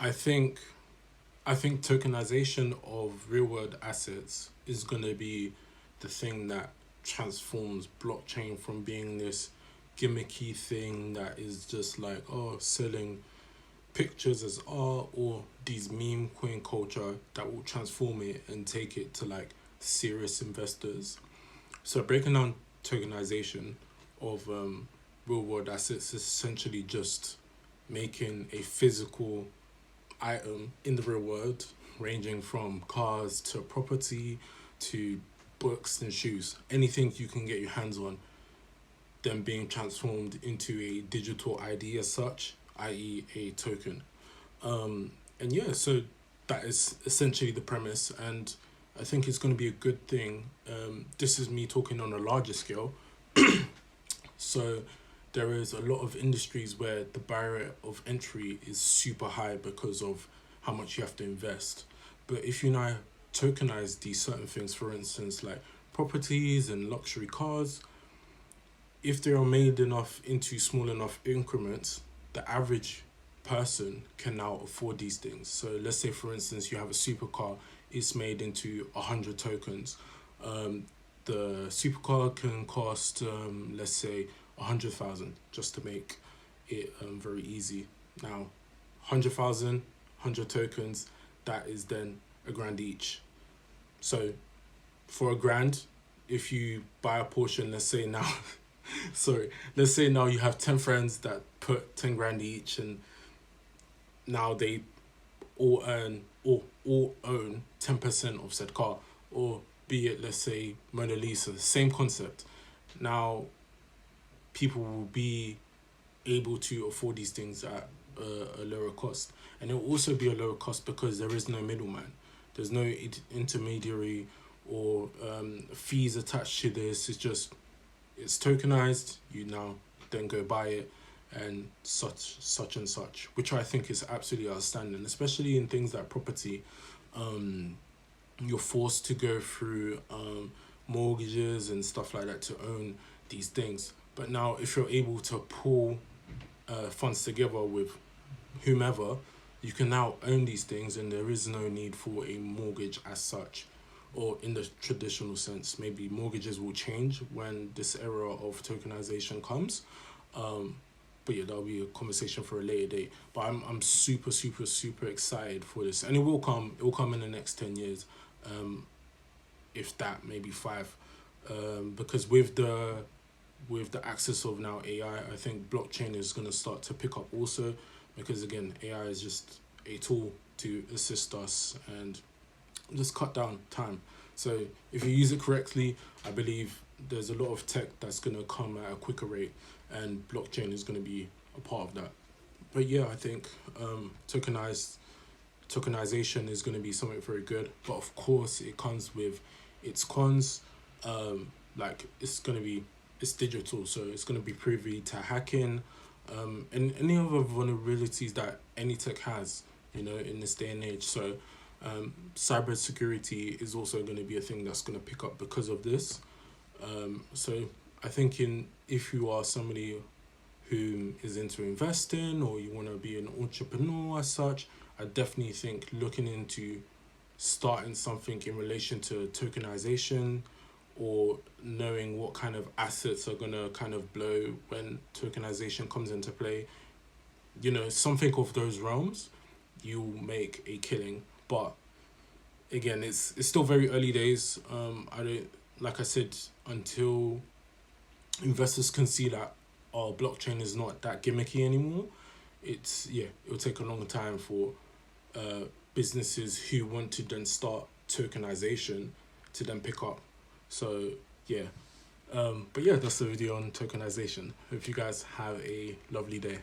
I think I think tokenization of real world assets is gonna be the thing that transforms blockchain from being this gimmicky thing that is just like, oh, selling pictures as art, or these meme coin culture that will transform it and take it to like serious investors. So breaking down tokenization of real world assets is essentially just making a physical item in the real world, ranging from cars to property to books and shoes, anything you can get your hands on, then being transformed into a digital ID as such, i.e., a token. And yeah, so that is essentially the premise, and I think it's going to be a good thing. This is me talking on a larger scale. So there is a lot of industries where the barrier of entry is super high because of how much you have to invest. But if you now tokenize these certain things, for instance, like properties and luxury cars, if they are made enough into small enough increments, the average person can now afford these things. So let's say, for instance, you have a supercar, it's made into 100 tokens. The supercar can cost, let's say, 100,000, just to make it very easy. Now, 100,000, 100 tokens, that is then a grand each. So for a grand, if you buy a portion, let's say now, sorry, let's say now you have 10 friends that put 10 grand each, and now they all earn or all own 10% of said car, or be it, let's say, Mona Lisa, same concept. Now people will be able to afford these things at a lower cost, and it will also be a lower cost because there is no middleman, there's no intermediary or fees attached to this. It's tokenized, you now then go buy it, and such and such, which I think is absolutely outstanding, especially in things like property. You're forced to go through mortgages and stuff like that to own these things. But now if you're able to pull funds together with whomever, you can now own these things, and there is no need for a mortgage as such, or in the traditional sense. Maybe mortgages will change when this era of tokenization comes. But yeah, that'll be a conversation for a later date. But I'm super excited for this, and it will come. It will come in the next 10 years, if that, maybe 5, because with the access of now AI, I think blockchain is gonna start to pick up also, because again, AI is just a tool to assist us and just cut down time. So if you use it correctly, I believe there's a lot of tech that's going to come at a quicker rate, and blockchain is going to be a part of that. But yeah, I think tokenization is going to be something very good, but of course it comes with its cons. Like it's digital, so it's going to be privy to hacking, and any other vulnerabilities that any tech has, in this day and age. So cyber security is also going to be a thing that's going to pick up because of this. So I think if you are somebody who is into investing, or you want to be an entrepreneur as such, I definitely think looking into starting something in relation to tokenization, or knowing what kind of assets are going to kind of blow when tokenization comes into play, something of those realms, you'll make a killing. But again, it's still very early days. I don't, like I said, until investors can see that our blockchain is not that gimmicky anymore, it'll take a long time for businesses who want to then start tokenization to then pick up. So yeah, but yeah, that's the video on tokenization. Hope you guys have a lovely day.